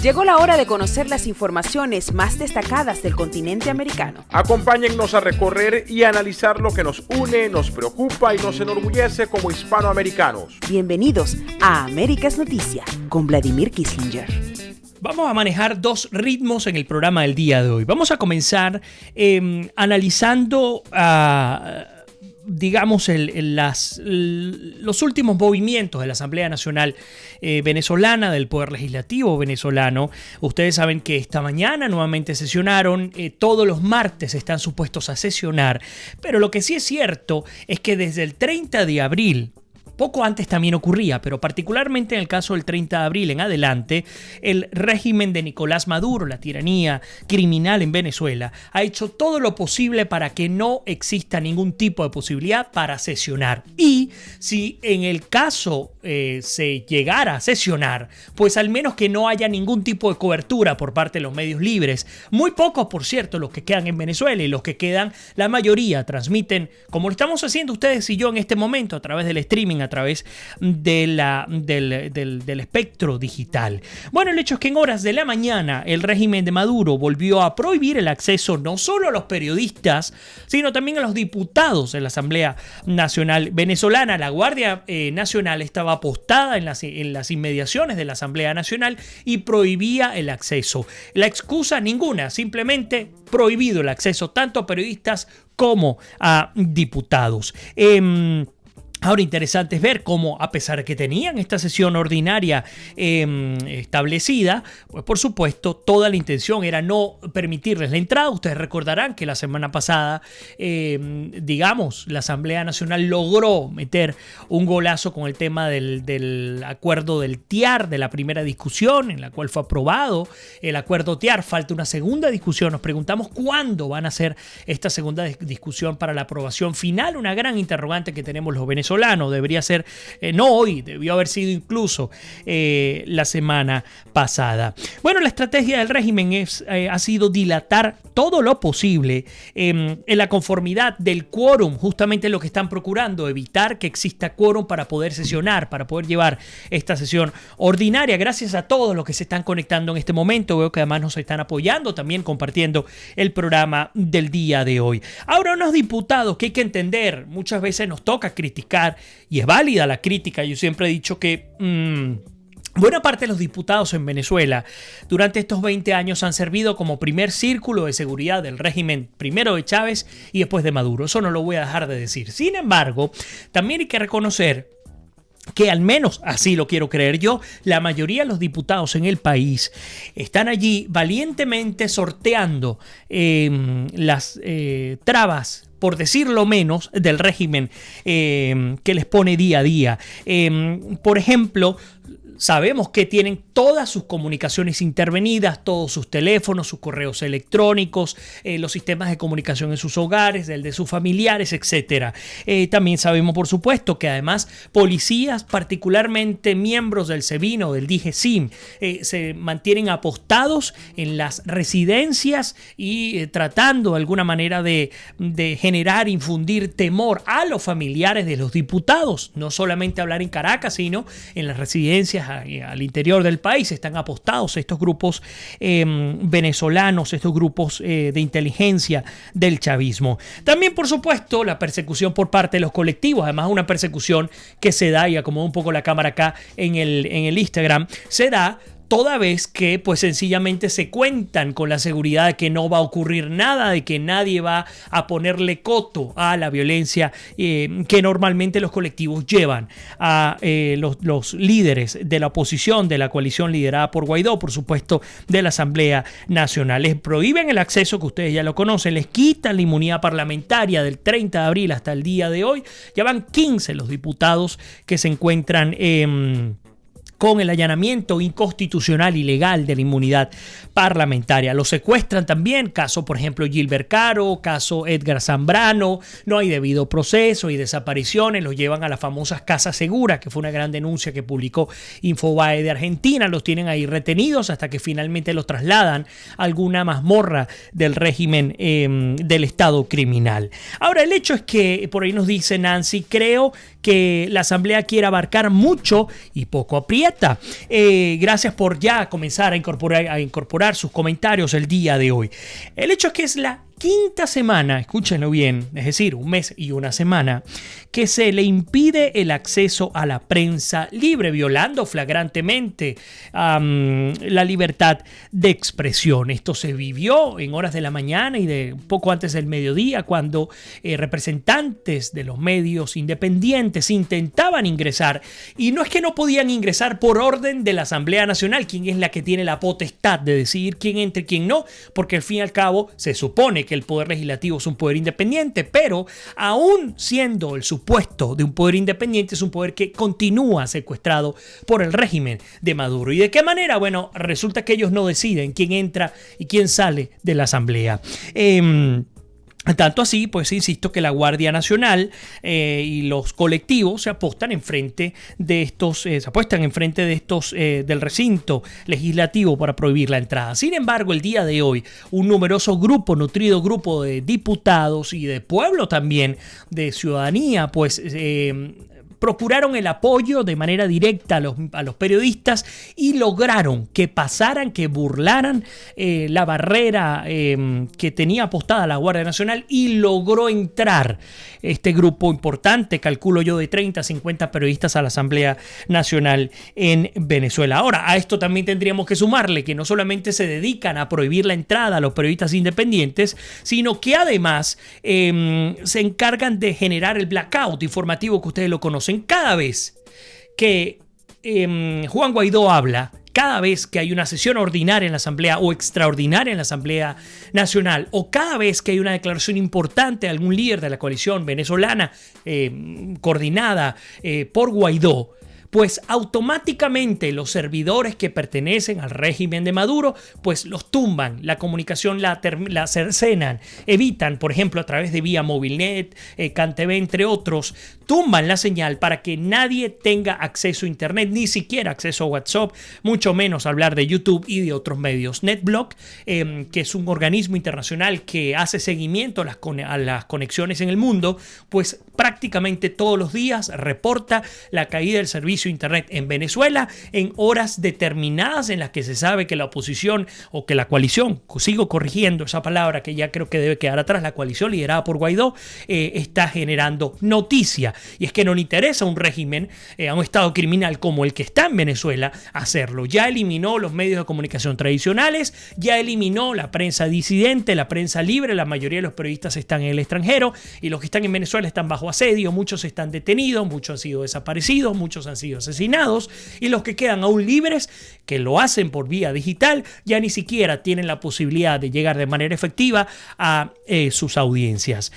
Llegó la hora de conocer las informaciones más destacadas del continente americano. Acompáñennos a recorrer y analizar lo que nos une, nos preocupa y nos enorgullece como hispanoamericanos. Bienvenidos a Américas Noticia con Vladimir Kislinger. Vamos a manejar dos ritmos en el programa del día de hoy. Vamos a comenzar analizando digamos, los últimos movimientos de la Asamblea Nacional venezolana, del Poder Legislativo venezolano. Ustedes saben que esta mañana nuevamente sesionaron, todos los martes están supuestos a sesionar, pero lo que sí es cierto es que desde el 30 de abril, poco antes también ocurría, pero particularmente en el caso del 30 de abril en adelante, el régimen de Nicolás Maduro, la tiranía criminal en Venezuela, ha hecho todo lo posible para que no exista ningún tipo de posibilidad para sesionar. Y si en el caso se llegara a sesionar, pues al menos que no haya ningún tipo de cobertura por parte de los medios libres. Muy pocos, por cierto, los que quedan en Venezuela, y los que quedan, la mayoría transmiten, como lo estamos haciendo ustedes y yo en este momento, a través del streaming, a través del espectro digital. Bueno, el hecho es que en horas de la mañana el régimen de Maduro volvió a prohibir el acceso no solo a los periodistas, sino también a los diputados de la Asamblea Nacional Venezolana. La Guardia Nacional estaba postada en las inmediaciones de la Asamblea Nacional y prohibía el acceso. La excusa ninguna, simplemente prohibido el acceso tanto a periodistas como a diputados. Ahora, interesante es ver cómo, a pesar de que tenían esta sesión ordinaria establecida, pues por supuesto toda la intención era no permitirles la entrada. Ustedes recordarán que la semana pasada, la Asamblea Nacional logró meter un golazo con el tema del acuerdo del TIAR, de la primera discusión, en la cual fue aprobado el acuerdo TIAR. Falta una segunda discusión. Nos preguntamos cuándo van a hacer esta segunda discusión para la aprobación final. Una gran interrogante que tenemos los venezolanos. Debería ser, no hoy, debió haber sido incluso la semana pasada. Bueno, la estrategia del régimen ha sido dilatar todo lo posible en la conformidad del quórum, justamente lo que están procurando, evitar que exista quórum para poder sesionar, para poder llevar esta sesión ordinaria. Gracias a todos los que se están conectando en este momento. Veo que además nos están apoyando, también compartiendo el programa del día de hoy. Ahora, unos diputados que hay que entender, muchas veces nos toca criticar, y es válida la crítica. Yo siempre he dicho que buena parte de los diputados en Venezuela durante estos 20 años han servido como primer círculo de seguridad del régimen, primero de Chávez y después de Maduro. Eso no lo voy a dejar de decir. Sin embargo, también hay que reconocer que, al menos así lo quiero creer yo, la mayoría de los diputados en el país están allí valientemente sorteando las trabas, por decirlo menos, del régimen que les pone día a día. Por ejemplo, sabemos que tienen todas sus comunicaciones intervenidas, todos sus teléfonos, sus correos electrónicos, los sistemas de comunicación en sus hogares, el de sus familiares, etc. También sabemos, por supuesto, que además policías, particularmente miembros del SEBIN o del DIGESIM, se mantienen apostados en las residencias y tratando de alguna manera de generar, infundir temor a los familiares de los diputados. No solamente hablar en Caracas, sino en las residencias al interior del país. Están apostados estos grupos venezolanos, estos grupos de inteligencia del chavismo. También, por supuesto, la persecución por parte de los colectivos, además una persecución que se da, y acomodo un poco la cámara acá en el Instagram, se da toda vez que pues sencillamente se cuentan con la seguridad de que no va a ocurrir nada, de que nadie va a ponerle coto a la violencia que normalmente los colectivos llevan a los líderes de la oposición, de la coalición liderada por Guaidó, por supuesto, de la Asamblea Nacional. Les prohíben el acceso, que ustedes ya lo conocen, les quitan la inmunidad parlamentaria del 30 de abril hasta el día de hoy. Ya van 15 los diputados que se encuentran con el allanamiento inconstitucional ilegal de la inmunidad parlamentaria. Lo secuestran también, caso por ejemplo Gilbert Caro, caso Edgar Zambrano, no hay debido proceso y desapariciones, los llevan a las famosas Casas Seguras, que fue una gran denuncia que publicó Infobae de Argentina. Los tienen ahí retenidos hasta que finalmente los trasladan a alguna mazmorra del régimen del Estado criminal. Ahora, el hecho es que, por ahí nos dice Nancy, creo que la Asamblea quiere abarcar mucho y poco aprieta. Gracias por ya comenzar a incorporar sus comentarios el día de hoy. El hecho es que es la quinta semana, escúchenlo bien, es decir, un mes y una semana, que se le impide el acceso a la prensa libre, violando flagrantemente la libertad de expresión. Esto se vivió en horas de la mañana y de un poco antes del mediodía, cuando representantes de los medios independientes intentaban ingresar, y no es que no podían ingresar por orden de la Asamblea Nacional, quien es la que tiene la potestad de decidir quién entra y quién no, porque al fin y al cabo se supone que el poder legislativo es un poder independiente, pero aún siendo el supuesto de un poder independiente, es un poder que continúa secuestrado por el régimen de Maduro. ¿Y de qué manera? Bueno, resulta que ellos no deciden quién entra y quién sale de la Asamblea. Tanto así, pues insisto, que la Guardia Nacional y los colectivos se apuestan enfrente de estos, del recinto legislativo para prohibir la entrada. Sin embargo, el día de hoy, un nutrido grupo de diputados y de pueblo también, de ciudadanía, pues procuraron el apoyo de manera directa a los periodistas y lograron que pasaran, que burlaran la barrera que tenía apostada la Guardia Nacional, y logró entrar este grupo importante, calculo yo, de 30 a 50 periodistas a la Asamblea Nacional en Venezuela. Ahora, a esto también tendríamos que sumarle que no solamente se dedican a prohibir la entrada a los periodistas independientes, sino que además se encargan de generar el blackout informativo que ustedes lo conocen. Cada vez que Juan Guaidó habla, cada vez que hay una sesión ordinaria en la Asamblea o extraordinaria en la Asamblea Nacional, o cada vez que hay una declaración importante de algún líder de la coalición venezolana coordinada por Guaidó, pues automáticamente los servidores que pertenecen al régimen de Maduro, pues los tumban, la comunicación la cercenan, evitan, por ejemplo, a través de vía Movilnet, CanTV, entre otros, tumban la señal para que nadie tenga acceso a Internet, ni siquiera acceso a WhatsApp, mucho menos hablar de YouTube y de otros medios. NetBlock, que es un organismo internacional que hace seguimiento a las conexiones en el mundo, pues prácticamente todos los días reporta la caída del servicio Internet en Venezuela en horas determinadas en las que se sabe que la oposición o que la coalición, sigo corrigiendo esa palabra que ya creo que debe quedar atrás, la coalición liderada por Guaidó, está generando noticia. Y es que no le interesa a un régimen, a un estado criminal como el que está en Venezuela, hacerlo. Ya eliminó los medios de comunicación tradicionales, ya eliminó la prensa disidente, la prensa libre, la mayoría de los periodistas están en el extranjero y los que están en Venezuela están bajo asedio, muchos están detenidos, muchos han sido desaparecidos, muchos han sido asesinados, y los que quedan aún libres, que lo hacen por vía digital, ya ni siquiera tienen la posibilidad de llegar de manera efectiva a sus audiencias.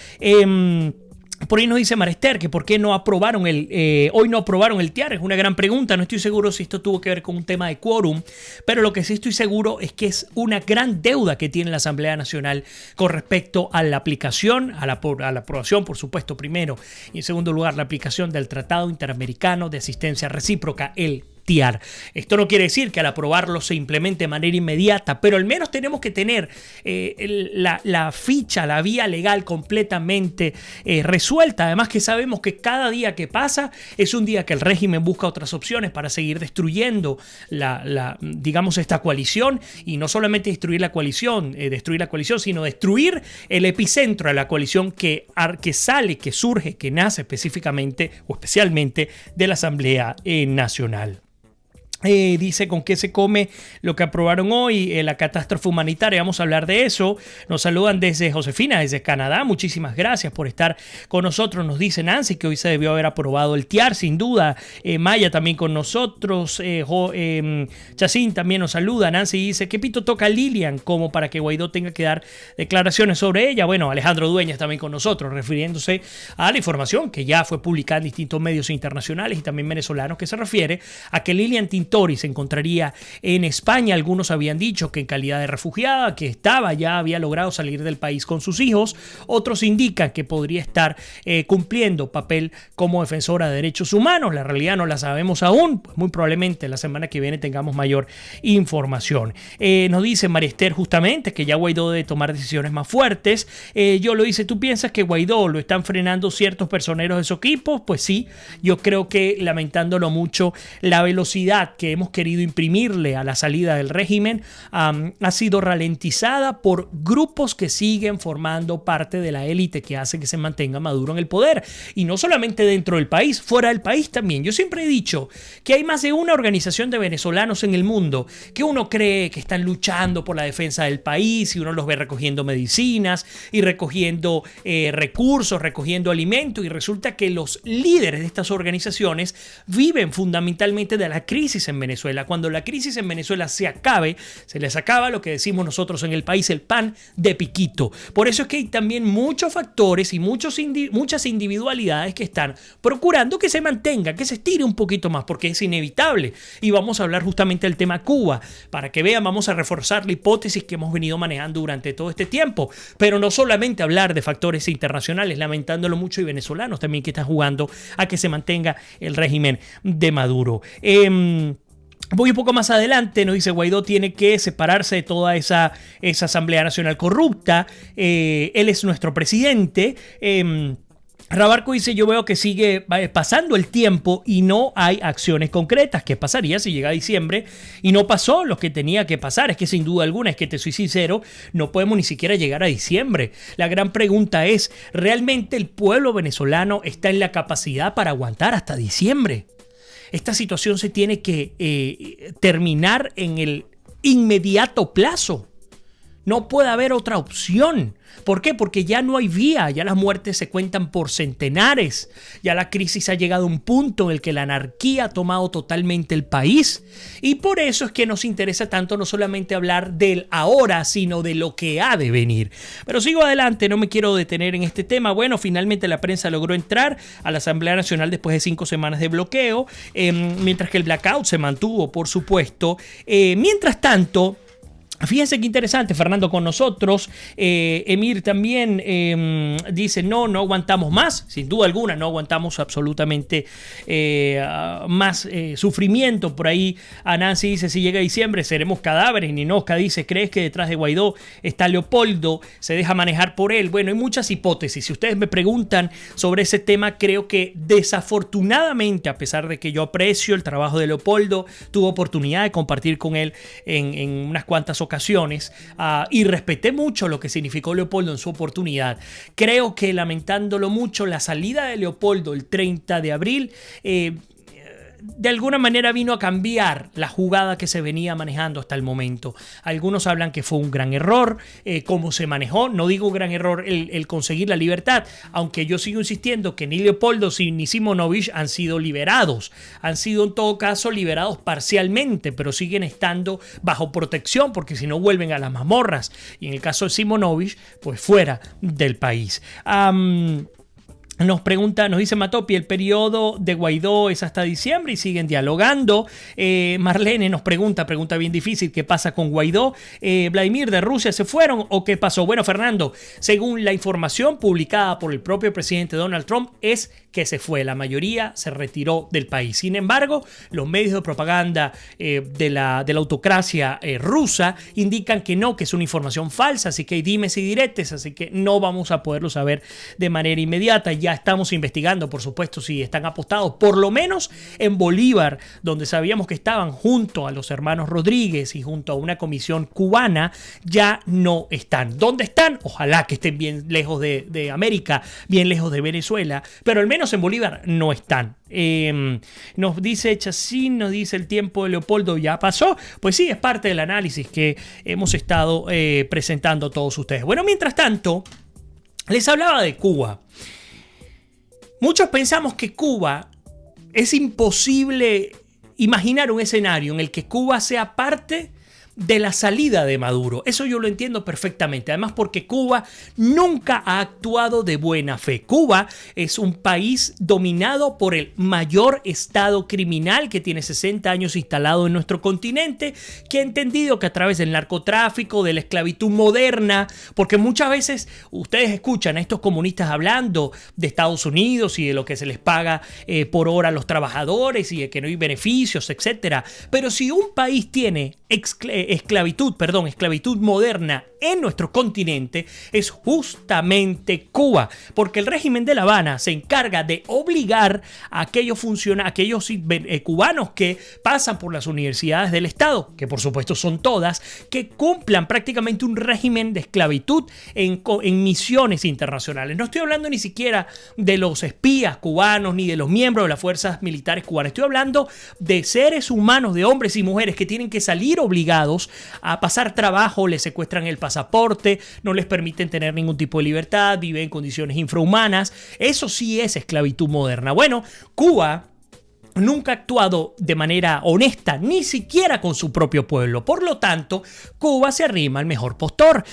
Por ahí nos dice Marester que por qué no aprobaron hoy no aprobaron el TIAR. Es una gran pregunta. No estoy seguro si esto tuvo que ver con un tema de quórum, pero lo que sí estoy seguro es que es una gran deuda que tiene la Asamblea Nacional con respecto a la aplicación, a la aprobación, por supuesto, primero, y en segundo lugar, la aplicación del Tratado Interamericano de Asistencia Recíproca, el TIAR. Esto no quiere decir que al aprobarlo se implemente de manera inmediata, pero al menos tenemos que tener la ficha, la vía legal completamente resuelta. Además que sabemos que cada día que pasa es un día que el régimen busca otras opciones para seguir destruyendo digamos, esta coalición, y no solamente destruir la coalición, sino destruir el epicentro de la coalición que surge, que nace específicamente o especialmente de la Asamblea Nacional. Dice con qué se come lo que aprobaron hoy, la catástrofe humanitaria. Vamos a hablar de eso. Nos saludan desde Josefina, desde Canadá. Muchísimas gracias por estar con nosotros. Nos dice Nancy que hoy se debió haber aprobado el TIAR, sin duda. Maya también con nosotros. Chacín también nos saluda. Nancy dice: ¿qué pito toca Lilian como para que Guaidó tenga que dar declaraciones sobre ella? Bueno, Alejandro Dueñas también con nosotros, refiriéndose a la información que ya fue publicada en distintos medios internacionales y también venezolanos, que se refiere a que Lilian Tintori Vittori se encontraría en España. Algunos habían dicho que en calidad de refugiada, que había logrado salir del país con sus hijos. Otros indican que podría estar cumpliendo papel como defensora de derechos humanos. La realidad no la sabemos aún, pues muy probablemente la semana que viene tengamos mayor información. Nos dice María Esther justamente que ya Guaidó debe tomar decisiones más fuertes. Yo lo hice, ¿tú piensas que Guaidó lo están frenando ciertos personeros de su equipo? Pues sí, yo creo que, lamentándolo mucho, la velocidad que hemos querido imprimirle a la salida del régimen ha sido ralentizada por grupos que siguen formando parte de la élite que hace que se mantenga Maduro en el poder. Y no solamente dentro del país, fuera del país también. Yo siempre he dicho que hay más de una organización de venezolanos en el mundo que uno cree que están luchando por la defensa del país, y uno los ve recogiendo medicinas y recogiendo recursos, recogiendo alimentos, y resulta que los líderes de estas organizaciones viven fundamentalmente de la crisis en Venezuela. Cuando la crisis en Venezuela se acabe, se les acaba lo que decimos nosotros en el país, el pan de piquito. Por eso es que hay también muchos factores y muchas individualidades que están procurando que se mantenga, que se estire un poquito más, porque es inevitable. Y vamos a hablar justamente del tema Cuba. Para que vean, vamos a reforzar la hipótesis que hemos venido manejando durante todo este tiempo. Pero no solamente hablar de factores internacionales, lamentándolo mucho, y venezolanos también que están jugando a que se mantenga el régimen de Maduro. Voy un poco más adelante, nos dice Guaidó tiene que separarse de toda esa Asamblea Nacional corrupta. Él es nuestro presidente. Rabarco dice, yo veo que sigue pasando el tiempo y no hay acciones concretas. ¿Qué pasaría si llega diciembre y no pasó lo que tenía que pasar? Es que sin duda alguna, es que te soy sincero, no podemos ni siquiera llegar a diciembre. La gran pregunta es, ¿realmente el pueblo venezolano está en la capacidad para aguantar hasta diciembre? Esta situación se tiene que terminar en el inmediato plazo. No puede haber otra opción. ¿Por qué? Porque ya no hay vía, ya las muertes se cuentan por centenares, ya la crisis ha llegado a un punto en el que la anarquía ha tomado totalmente el país, y por eso es que nos interesa tanto no solamente hablar del ahora, sino de lo que ha de venir. Pero sigo adelante, no me quiero detener en este tema. Bueno, finalmente la prensa logró entrar a la Asamblea Nacional después de 5 semanas de bloqueo, mientras que el blackout se mantuvo, por supuesto. Mientras tanto, fíjense qué interesante, Fernando con nosotros. Emir también dice, no aguantamos más, sin duda alguna, no aguantamos absolutamente más sufrimiento. Por ahí Nancy dice, si llega diciembre seremos cadáveres. Ninoska dice, ¿crees que detrás de Guaidó está Leopoldo? ¿Se deja manejar por él? Bueno, hay muchas hipótesis. Si ustedes me preguntan sobre ese tema, creo que desafortunadamente, a pesar de que yo aprecio el trabajo de Leopoldo, tuve oportunidad de compartir con él en unas cuantas ocasiones, y respeté mucho lo que significó Leopoldo en su oportunidad. Creo que, lamentándolo mucho, la salida de Leopoldo el 30 de abril de alguna manera vino a cambiar la jugada que se venía manejando hasta el momento. Algunos hablan que fue un gran error cómo se manejó. No digo un gran error el conseguir la libertad, aunque yo sigo insistiendo que ni Leopoldo ni Simonovich han sido liberados. Han sido en todo caso liberados parcialmente, pero siguen estando bajo protección, porque si no vuelven a las mazmorras. Y en el caso de Simonovich, pues fuera del país. Nos dice Matopi, el periodo de Guaidó es hasta diciembre y siguen dialogando. Marlene nos pregunta bien difícil, ¿qué pasa con Guaidó? Vladimir, ¿de Rusia se fueron o qué pasó? Bueno, Fernando, según la información publicada por el propio presidente Donald Trump, es que se fue. La mayoría se retiró del país. Sin embargo, los medios de propaganda de la autocracia rusa indican que no, que es una información falsa, así que hay dimes y diretes, así que no vamos a poderlo saber de manera inmediata. Ya estamos investigando, por supuesto, si están apostados, por lo menos en Bolívar, donde sabíamos que estaban junto a los hermanos Rodríguez y junto a una comisión cubana, ya no están. ¿Dónde están? Ojalá que estén bien lejos de América, bien lejos de Venezuela, pero al menos en Bolívar no están. Nos dice Chacín, nos dice el tiempo de Leopoldo ya pasó. Pues sí, es parte del análisis que hemos estado presentando a todos ustedes. Bueno, mientras tanto, les hablaba de Cuba. Muchos pensamos que Cuba, es imposible imaginar un escenario en el que Cuba sea parte de la salida de Maduro. Eso yo lo entiendo perfectamente. Además, porque Cuba nunca ha actuado de buena fe. Cuba es un país dominado por el mayor estado criminal que tiene 60 años instalado en nuestro continente, que ha entendido que a través del narcotráfico, de la esclavitud moderna, porque muchas veces ustedes escuchan a estos comunistas hablando de Estados Unidos y de lo que se les paga por hora a los trabajadores y de que no hay beneficios, etcétera. Pero si un país tiene esclavitud moderna en nuestro continente, es justamente Cuba, porque el régimen de La Habana se encarga de obligar a aquellos cubanos que pasan por las universidades del Estado, que por supuesto son todas, que cumplan prácticamente un régimen de esclavitud en misiones internacionales. No estoy hablando ni siquiera de los espías cubanos ni de los miembros de las fuerzas militares cubanas. Estoy hablando de seres humanos, de hombres y mujeres que tienen que salir obligados a pasar trabajo, les secuestran el pasaporte, no les permiten tener ningún tipo de libertad, viven en condiciones infrahumanas. Eso sí es esclavitud moderna. Bueno, Cuba nunca ha actuado de manera honesta, ni siquiera con su propio pueblo. Por lo tanto, Cuba se arrima al mejor postor.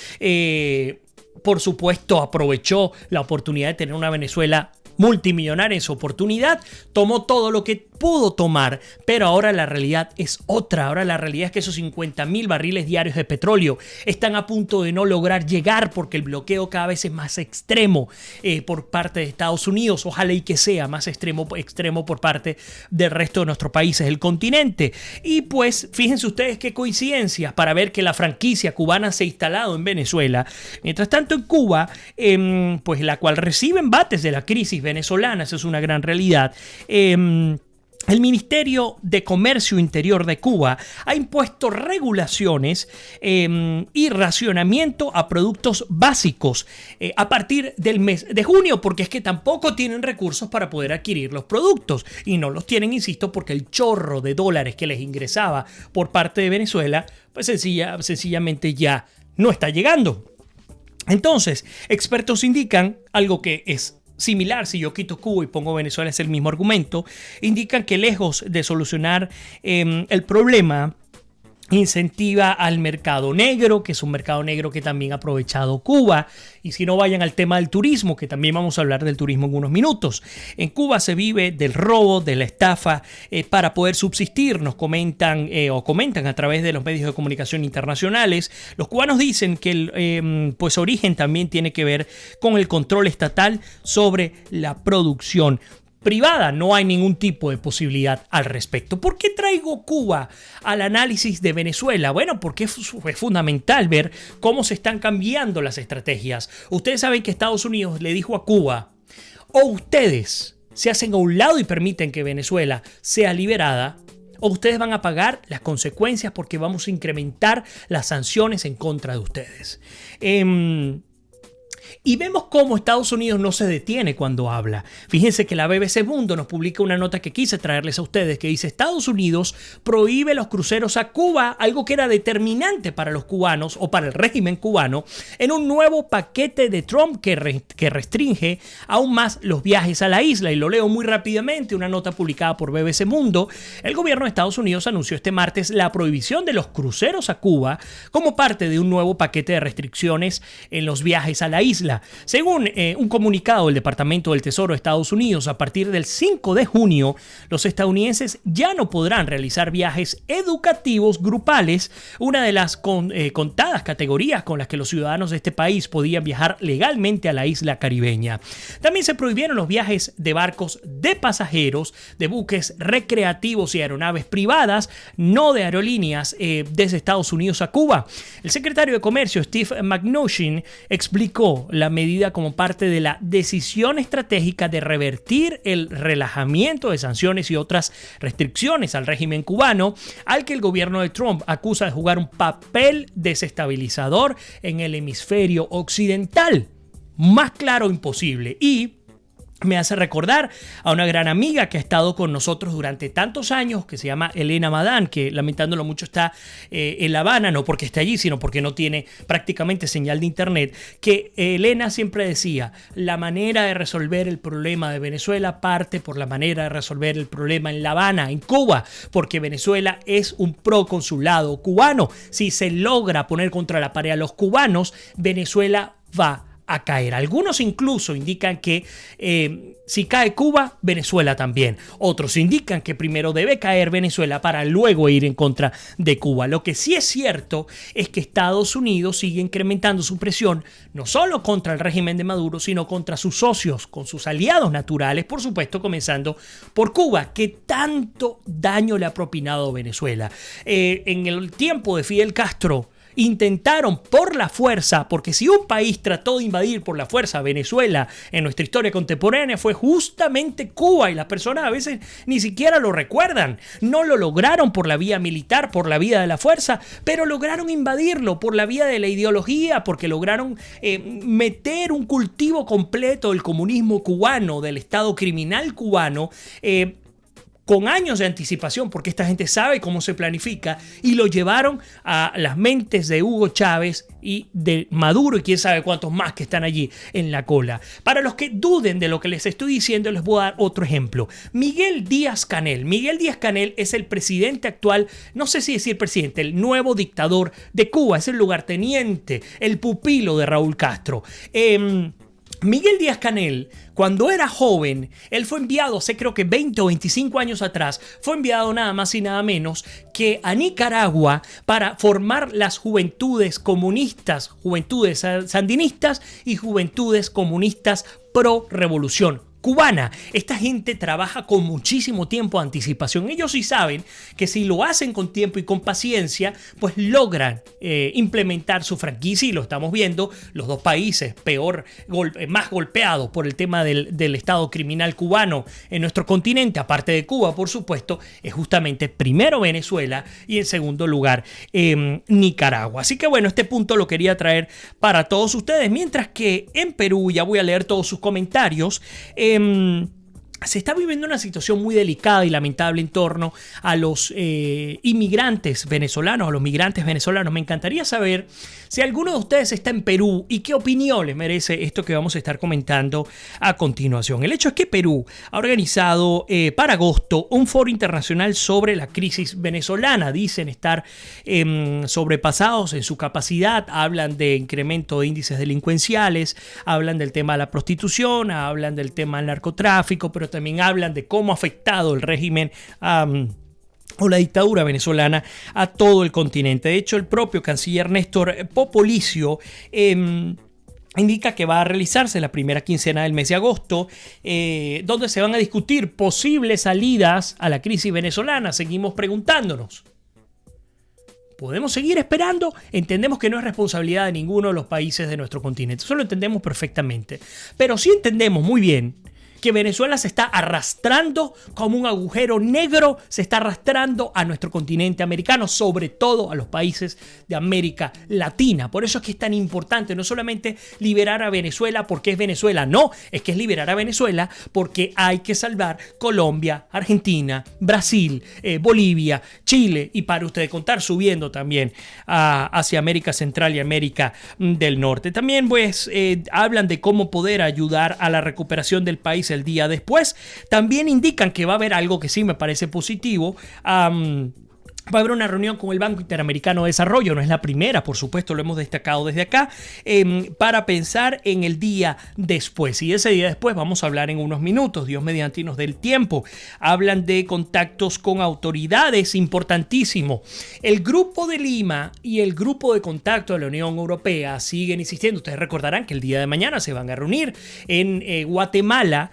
Por supuesto, aprovechó la oportunidad de tener una Venezuela multimillonaria en su oportunidad, tomó todo lo que pudo tomar, pero ahora la realidad es otra. Ahora la realidad es que esos 50,000 barriles diarios de petróleo están a punto de no lograr llegar porque el bloqueo cada vez es más extremo por parte de Estados Unidos. Ojalá y que sea más extremo por parte del resto de nuestros países del continente. Y pues fíjense ustedes qué coincidencia para ver que la franquicia cubana se ha instalado en Venezuela. Mientras tanto en Cuba, pues la cual recibe embates de la crisis venezolana, eso es una gran realidad. El Ministerio de Comercio Interior de Cuba ha impuesto regulaciones y racionamiento a productos básicos a partir del mes de junio, porque es que tampoco tienen recursos para poder adquirir los productos y no los tienen, insisto, porque el chorro de dólares que les ingresaba por parte de Venezuela, pues sencillamente ya no está llegando. Entonces, expertos indican algo que es similar. Si yo quito Cuba y pongo Venezuela, es el mismo argumento. Indican que lejos de solucionar el problema, incentiva al mercado negro, que es un mercado negro que también ha aprovechado Cuba. Y si no, vayan al tema del turismo, que también vamos a hablar del turismo en unos minutos. En Cuba se vive del robo, de la estafa, para poder subsistir, nos comentan a través de los medios de comunicación internacionales. Los cubanos dicen que el origen también tiene que ver con el control estatal sobre la producción privada. No hay ningún tipo de posibilidad al respecto. ¿Por qué traigo Cuba al análisis de Venezuela? Bueno, porque es fundamental ver cómo se están cambiando las estrategias. Ustedes saben que Estados Unidos le dijo a Cuba: o ustedes se hacen a un lado y permiten que Venezuela sea liberada, o ustedes van a pagar las consecuencias porque vamos a incrementar las sanciones en contra de ustedes. Y vemos cómo Estados Unidos no se detiene cuando habla. Fíjense que la BBC Mundo nos publica una nota que quise traerles a ustedes que dice: Estados Unidos prohíbe los cruceros a Cuba, algo que era determinante para los cubanos o para el régimen cubano, en un nuevo paquete de Trump que restringe aún más los viajes a la isla. Y lo leo muy rápidamente, una nota publicada por BBC Mundo. El gobierno de Estados Unidos anunció este martes la prohibición de los cruceros a Cuba como parte de un nuevo paquete de restricciones en los viajes a la isla. Según un comunicado del Departamento del Tesoro de Estados Unidos, a partir del 5 de junio, los estadounidenses ya no podrán realizar viajes educativos grupales, una de las contadas categorías con las que los ciudadanos de este país podían viajar legalmente a la isla caribeña. También se prohibieron los viajes de barcos de pasajeros, de buques recreativos y aeronaves privadas, no de aerolíneas, desde Estados Unidos a Cuba. El secretario de Comercio, Steve Mnuchin, explicó la medida como parte de la decisión estratégica de revertir el relajamiento de sanciones y otras restricciones al régimen cubano, al que el gobierno de Trump acusa de jugar un papel desestabilizador en el hemisferio occidental. Más claro imposible. Y Me hace recordar a una gran amiga que ha estado con nosotros durante tantos años, que se llama Elena Madán, que lamentándolo mucho está en La Habana, no porque esté allí, sino porque no tiene prácticamente señal de internet, que Elena siempre decía, la manera de resolver el problema de Venezuela parte por la manera de resolver el problema en La Habana, en Cuba, porque Venezuela es un proconsulado cubano. Si se logra poner contra la pared a los cubanos, Venezuela va a caer. Algunos incluso indican que si cae Cuba, Venezuela también. Otros indican que primero debe caer Venezuela para luego ir en contra de Cuba. Lo que sí es cierto es que Estados Unidos sigue incrementando su presión no solo contra el régimen de Maduro, sino contra sus socios, con sus aliados naturales, por supuesto, comenzando por Cuba, que tanto daño le ha propinado a Venezuela. En el tiempo de Fidel Castro, intentaron por la fuerza, porque si un país trató de invadir por la fuerza a Venezuela en nuestra historia contemporánea fue justamente Cuba, y las personas a veces ni siquiera lo recuerdan. No lo lograron por la vía militar, por la vía de la fuerza, pero lograron invadirlo por la vía de la ideología, porque lograron meter un cultivo completo del comunismo cubano, del Estado criminal cubano, con años de anticipación, porque esta gente sabe cómo se planifica, y lo llevaron a las mentes de Hugo Chávez y de Maduro y quién sabe cuántos más que están allí en la cola. Para los que duden de lo que les estoy diciendo, les voy a dar otro ejemplo. Miguel Díaz-Canel. Miguel Díaz-Canel es el presidente actual, no sé si decir presidente, el nuevo dictador de Cuba, es el lugarteniente, el pupilo de Raúl Castro. Miguel Díaz-Canel, cuando era joven, él fue enviado, hace creo que 20 o 25 años atrás, fue enviado nada más y nada menos que a Nicaragua para formar las juventudes comunistas, juventudes sandinistas y juventudes comunistas pro revolución cubana. Esta gente trabaja con muchísimo tiempo de anticipación. Ellos sí saben que si lo hacen con tiempo y con paciencia, pues logran implementar su franquicia, y lo estamos viendo, los dos países más golpeados por el tema del Estado criminal cubano en nuestro continente, aparte de Cuba, por supuesto, es justamente primero Venezuela y en segundo lugar Nicaragua. Así que bueno, este punto lo quería traer para todos ustedes, mientras que en Perú, ya voy a leer todos sus comentarios, se está viviendo una situación muy delicada y lamentable en torno a los inmigrantes venezolanos, a los migrantes venezolanos. Me encantaría saber si alguno de ustedes está en Perú y qué opinión les merece esto que vamos a estar comentando a continuación. El hecho es que Perú ha organizado para agosto un foro internacional sobre la crisis venezolana. Dicen estar sobrepasados en su capacidad, hablan de incremento de índices delincuenciales, hablan del tema de la prostitución, hablan del tema del narcotráfico, pero también hablan de cómo ha afectado el régimen o la dictadura venezolana a todo el continente. De hecho, el propio canciller Néstor Popolicio indica que va a realizarse la primera quincena del mes de agosto, donde se van a discutir posibles salidas a la crisis venezolana. Seguimos preguntándonos, ¿podemos seguir esperando? Entendemos que no es responsabilidad de ninguno de los países de nuestro continente. Eso lo entendemos perfectamente. Pero sí entendemos muy bien que Venezuela se está arrastrando como un agujero negro, se está arrastrando a nuestro continente americano, sobre todo a los países de América Latina. Por eso es que es tan importante no solamente liberar a Venezuela porque es Venezuela, no, es que es liberar a Venezuela porque hay que salvar Colombia, Argentina, Brasil, Bolivia, Chile, y para ustedes contar, subiendo también hacia América Central y América del Norte. También pues hablan de cómo poder ayudar a la recuperación del país el día después. También indican que va a haber algo que sí me parece positivo. Va a haber una reunión con el Banco Interamericano de Desarrollo, no es la primera, por supuesto, lo hemos destacado desde acá, para pensar en el día después. Y ese día después vamos a hablar en unos minutos, Dios mediante y nos dé el tiempo. Hablan de contactos con autoridades, importantísimo. El Grupo de Lima y el Grupo de Contacto de la Unión Europea siguen insistiendo. Ustedes recordarán que el día de mañana se van a reunir en Guatemala.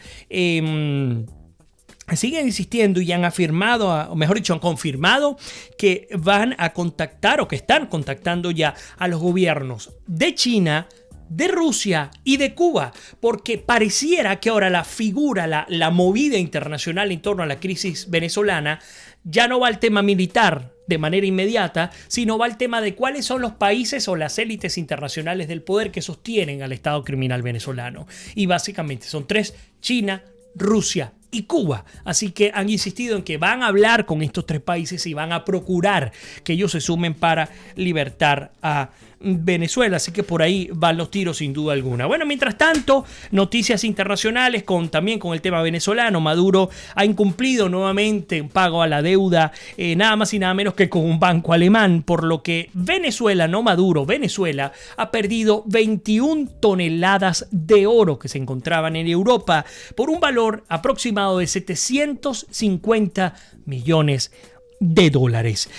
Siguen insistiendo y han afirmado, o mejor dicho, han confirmado que van a contactar o que están contactando ya a los gobiernos de China, de Rusia y de Cuba, porque pareciera que ahora la figura, la movida internacional en torno a la crisis venezolana ya no va al tema militar, de manera inmediata, sino va al tema de cuáles son los países o las élites internacionales del poder que sostienen al Estado criminal venezolano. Y básicamente son 3: China, Rusia y Cuba. Así que han insistido en que van a hablar con estos 3 países y van a procurar que ellos se sumen para libertar a Venezuela. Así que por ahí van los tiros sin duda alguna. Bueno, mientras tanto, noticias internacionales también con el tema venezolano. Maduro ha incumplido nuevamente un pago a la deuda, nada más y nada menos que con un banco alemán, por lo que Venezuela, no Maduro, Venezuela ha perdido 21 toneladas de oro que se encontraban en Europa por un valor aproximado de 750 millones de dólares.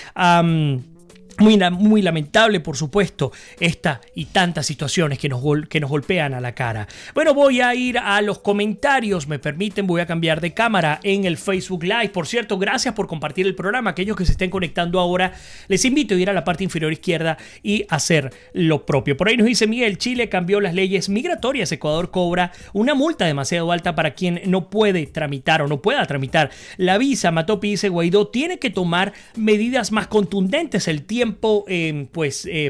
Muy lamentable, por supuesto, esta y tantas situaciones que nos golpean a la cara. Bueno, voy a ir a los comentarios, me permiten, voy a cambiar de cámara en el Facebook Live. Por cierto, gracias por compartir el programa. Aquellos que se estén conectando ahora, les invito a ir a la parte inferior izquierda y hacer lo propio. Por ahí nos dice Miguel: Chile cambió las leyes migratorias. Ecuador cobra una multa demasiado alta para quien no puede tramitar o no pueda tramitar la visa. Matopi dice: Guaidó tiene que tomar medidas más contundentes. El tiempo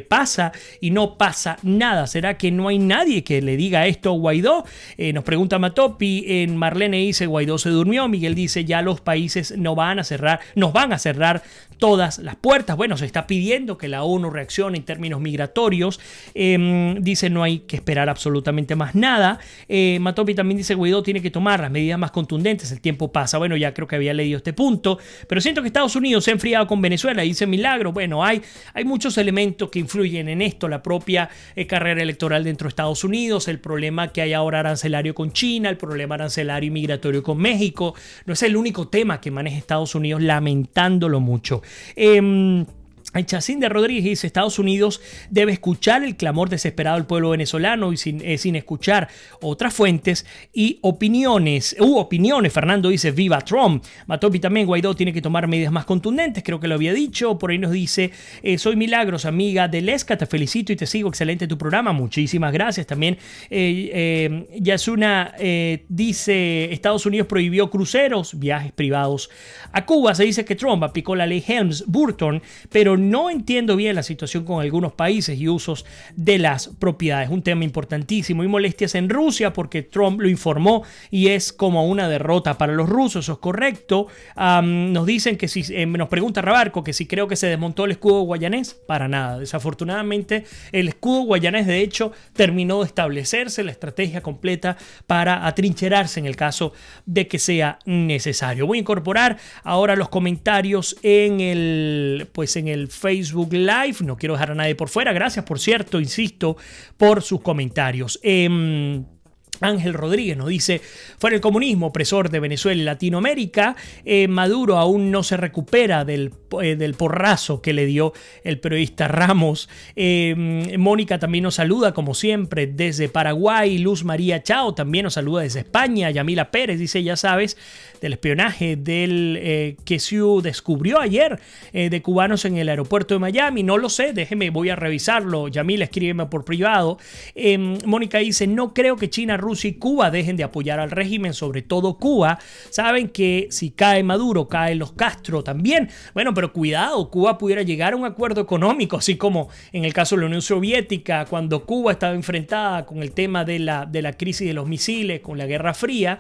pasa y no pasa nada. ¿Será que no hay nadie que le diga esto a Guaidó? Nos pregunta Matopi. Marlene dice: Guaidó se durmió. Miguel dice: ya los países nos van a cerrar todas las puertas. Bueno, se está pidiendo que la ONU reaccione en términos migratorios. Dice: no hay que esperar absolutamente más nada. Matopi también dice: Guaidó tiene que tomar las medidas más contundentes. El tiempo pasa. Bueno, ya creo que había leído este punto, pero siento que Estados Unidos se ha enfriado con Venezuela. Dice Milagro: bueno, hay muchos elementos que influyen en esto. La propia carrera electoral dentro de Estados Unidos, el problema que hay ahora arancelario con China, el problema arancelario y migratorio con México. No es el único tema que maneja Estados Unidos, lamentándolo mucho. Chacinda Rodríguez dice: Estados Unidos debe escuchar el clamor desesperado del pueblo venezolano y sin escuchar otras fuentes y opiniones. Fernando dice: viva Trump. Matopi también: Guaidó tiene que tomar medidas más contundentes. Creo que lo había dicho. Por ahí nos dice: soy Milagros, amiga de Lesca, te felicito y te sigo. Excelente tu programa. Muchísimas gracias. También Yasuna dice: Estados Unidos prohibió cruceros, viajes privados a Cuba. Se dice que Trump aplicó la ley Helms-Burton, pero no entiendo bien la situación con algunos países y usos de las propiedades. Un tema importantísimo. Y molestias en Rusia porque Trump lo informó y es como una derrota para los rusos. Eso es correcto. Nos dicen que si nos pregunta Rabarco que si creo que se desmontó el escudo guayanés. Para nada. Desafortunadamente el escudo guayanés de hecho terminó de establecerse la estrategia completa para atrincherarse en el caso de que sea necesario. Voy a incorporar ahora los comentarios en el Facebook Live. No quiero dejar a nadie por fuera. Gracias, por cierto, insisto, por sus comentarios. Ángel Rodríguez nos dice: fuera el comunismo, opresor de Venezuela y Latinoamérica, Maduro aún no se recupera del porrazo que le dio el periodista Ramos. Mónica también nos saluda como siempre desde Paraguay. Luz María Chao también nos saluda desde España. Yamila Pérez dice: ya sabes del espionaje que Siu descubrió ayer de cubanos en el aeropuerto de Miami. No lo sé, voy a revisarlo. Yamila, escríbeme por privado. Mónica dice: no creo que China, Rusia y Cuba dejen de apoyar al régimen, sobre todo Cuba. Saben que si cae Maduro, caen los Castro también. Bueno, pero cuidado, Cuba pudiera llegar a un acuerdo económico, así como en el caso de la Unión Soviética, cuando Cuba estaba enfrentada con el tema de la crisis de los misiles, con la Guerra Fría.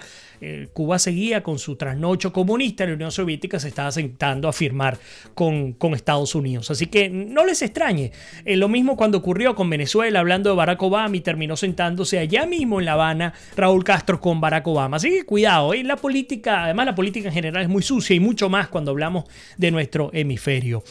Cuba seguía con su trasnocho comunista, la Unión Soviética se estaba sentando a firmar con Estados Unidos. Así que no les extrañe. Lo mismo cuando ocurrió con Venezuela, hablando de Barack Obama, y terminó sentándose allá mismo en La Habana Raúl Castro con Barack Obama. Así que cuidado, la política, además la política en general es muy sucia y mucho más cuando hablamos de nuestro hemisferio.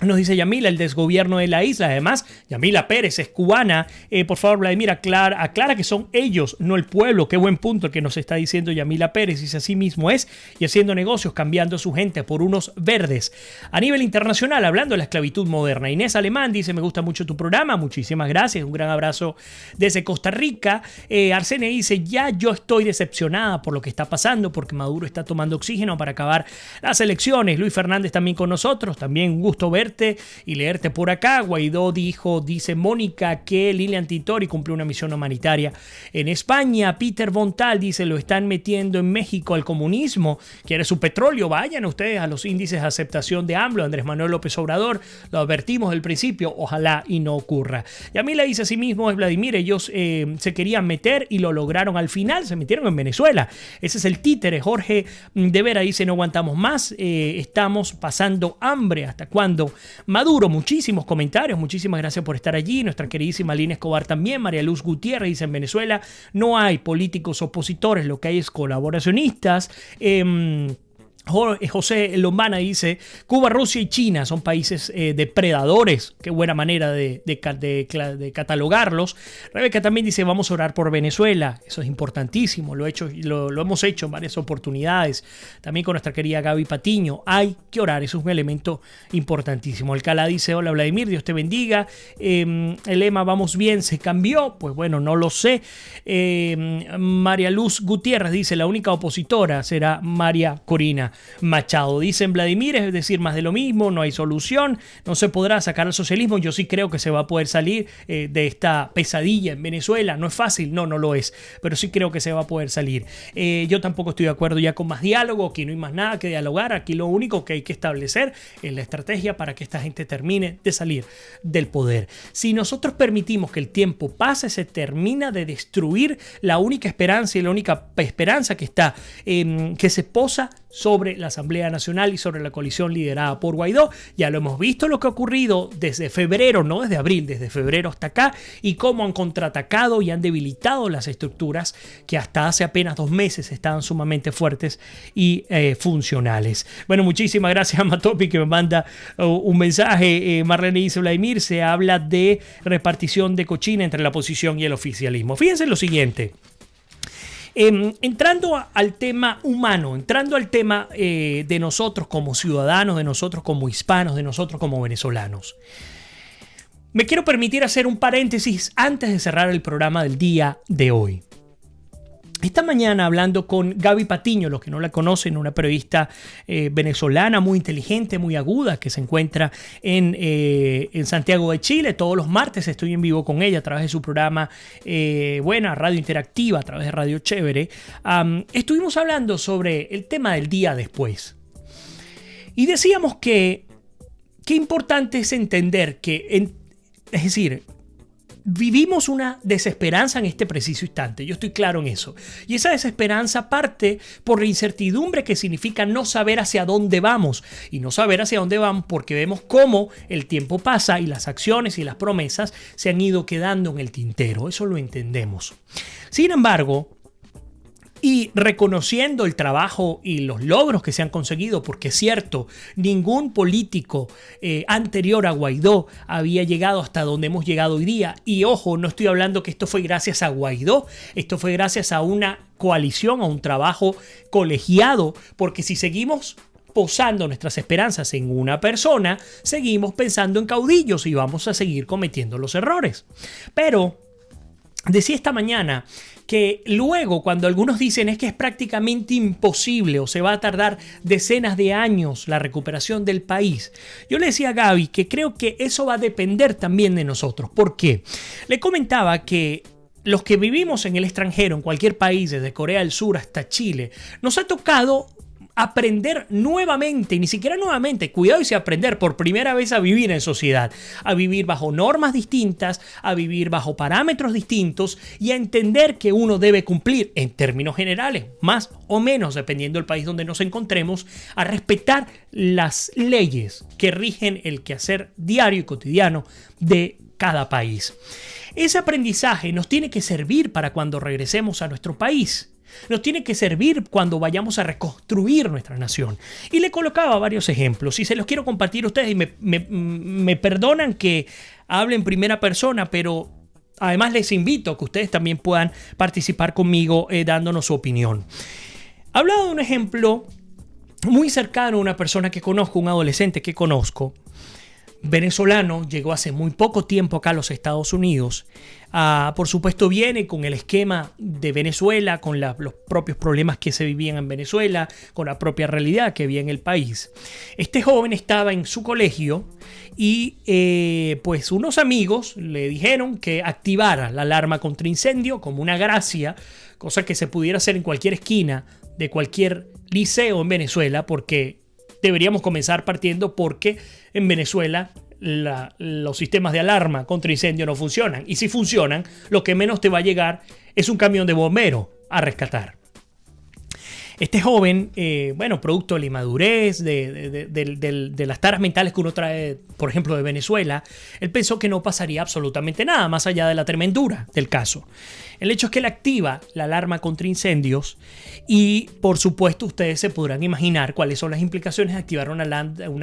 Nos dice Yamila: el desgobierno de la isla. Además, Yamila Pérez es cubana. Por favor, Vladimir, aclara que son ellos, no el pueblo. Qué buen punto el que nos está diciendo Yamila Pérez. Dice: así mismo es, y haciendo negocios, cambiando a su gente por unos verdes. A nivel internacional, hablando de la esclavitud moderna, Inés Alemán dice: me gusta mucho tu programa. Muchísimas gracias. Un gran abrazo desde Costa Rica. Arsene dice: ya yo estoy decepcionada por lo que está pasando, porque Maduro está tomando oxígeno para acabar las elecciones. Luis Fernández también con nosotros. También un gusto verte. y leerte por acá. Guaidó dice Mónica, que Lilian Tintori cumplió una misión humanitaria en España. Peter Bontal dice, lo están metiendo en México al comunismo, quiere su petróleo. Vayan ustedes a los índices de aceptación de AMLO, Andrés Manuel López Obrador, lo advertimos del principio, ojalá y no ocurra. Y a mí le dice a sí mismo, es Vladimir, ellos se querían meter y lo lograron al final, se metieron en Venezuela. Ese es el títere. Jorge de Vera dice, no aguantamos más, estamos pasando hambre, ¿hasta cuándo? Maduro, muchísimos comentarios, muchísimas gracias por estar allí. Nuestra queridísima Lina Escobar también. María Luz Gutiérrez dice, en Venezuela no hay políticos opositores, lo que hay es colaboracionistas. José Lombana dice, Cuba, Rusia y China son países depredadores. Qué buena manera de catalogarlos. Rebeca también dice, vamos a orar por Venezuela. Eso es importantísimo. Lo hemos hecho en varias oportunidades. También con nuestra querida Gaby Patiño. Hay que orar. Eso es un elemento importantísimo. Alcalá dice, hola Vladimir, Dios te bendiga. El lema, vamos bien, se cambió. Pues bueno, no lo sé. María Luz Gutiérrez dice, la única opositora será María Corina Machado. Dicen Vladimir, es decir, más de lo mismo, no hay solución, no se podrá sacar al socialismo. Yo sí creo que se va a poder salir de esta pesadilla en Venezuela. No es fácil, no lo es, pero sí creo que se va a poder salir. Yo tampoco estoy de acuerdo ya con más diálogo, aquí no hay más nada que dialogar, aquí lo único que hay que establecer es la estrategia para que esta gente termine de salir del poder. Si nosotros permitimos que el tiempo pase, se termina de destruir la única esperanza y la única esperanza que está, que se posa sobre la Asamblea Nacional y sobre la coalición liderada por Guaidó. Ya lo hemos visto lo que ha ocurrido desde febrero, no desde abril, desde febrero hasta acá, y cómo han contraatacado y han debilitado las estructuras que hasta hace apenas 2 meses estaban sumamente fuertes y funcionales. Bueno, muchísimas gracias a Matopi, que me manda un mensaje. Marlene dice, Vladimir, se habla de repartición de cochina entre la oposición y el oficialismo. Fíjense lo siguiente. Entrando al tema humano, entrando al tema de nosotros como ciudadanos, de nosotros como hispanos, de nosotros como venezolanos. Me quiero permitir hacer un paréntesis antes de cerrar el programa del día de hoy. Esta mañana, hablando con Gaby Patiño, los que no la conocen, una periodista venezolana muy inteligente, muy aguda, que se encuentra en Santiago de Chile. Todos los martes estoy en vivo con ella a través de su programa Radio Interactiva, a través de Radio Chévere. Estuvimos hablando sobre el tema del día después. Y decíamos que qué importante es entender que, es decir, vivimos una desesperanza en este preciso instante. Yo estoy claro en eso. Y esa desesperanza parte por la incertidumbre que significa no saber hacia dónde vamos. Y no saber hacia dónde vamos porque vemos cómo el tiempo pasa y las acciones y las promesas se han ido quedando en el tintero. Eso lo entendemos. Sin embargo, y reconociendo el trabajo y los logros que se han conseguido, porque es cierto, ningún político anterior a Guaidó había llegado hasta donde hemos llegado hoy día. Y ojo, no estoy hablando que esto fue gracias a Guaidó, esto fue gracias a una coalición, a un trabajo colegiado, porque si seguimos posando nuestras esperanzas en una persona, seguimos pensando en caudillos y vamos a seguir cometiendo los errores. Pero decía esta mañana que luego, cuando algunos dicen es que es prácticamente imposible o se va a tardar decenas de años la recuperación del país, yo le decía a Gaby que creo que eso va a depender también de nosotros. ¿Por qué? Le comentaba que los que vivimos en el extranjero, en cualquier país, desde Corea del Sur hasta Chile, nos ha tocado aprender nuevamente, y ni siquiera nuevamente, cuidado y aprender por primera vez a vivir en sociedad, a vivir bajo normas distintas, a vivir bajo parámetros distintos y a entender que uno debe cumplir, en términos generales, más o menos, dependiendo del país donde nos encontremos, a respetar las leyes que rigen el quehacer diario y cotidiano de cada país. Ese aprendizaje nos tiene que servir para cuando regresemos a nuestro país. Nos tiene que servir cuando vayamos a reconstruir nuestra nación. Y le colocaba varios ejemplos y se los quiero compartir a ustedes y me perdonan que hable en primera persona, pero además les invito a que ustedes también puedan participar conmigo dándonos su opinión. He hablado de un ejemplo muy cercano a una persona que conozco, un adolescente que conozco. venezolano, llegó hace muy poco tiempo acá a los Estados Unidos. Por supuesto viene con el esquema de Venezuela, con los propios problemas que se vivían en Venezuela, con la propia realidad que había en el país. Este joven estaba en su colegio y pues unos amigos le dijeron que activara la alarma contra incendio como una gracia, cosa que se pudiera hacer en cualquier esquina de cualquier liceo en Venezuela, porque deberíamos comenzar partiendo porque en Venezuela los sistemas de alarma contra incendio no funcionan. Y si funcionan, lo que menos te va a llegar es un camión de bomberos a rescatar. Este joven, producto de la inmadurez, de las taras mentales que uno trae, por ejemplo, de Venezuela, él pensó que no pasaría absolutamente nada, más allá de la tremendura del caso. El hecho es que él activa la alarma contra incendios y, por supuesto, ustedes se podrán imaginar cuáles son las implicaciones de activar una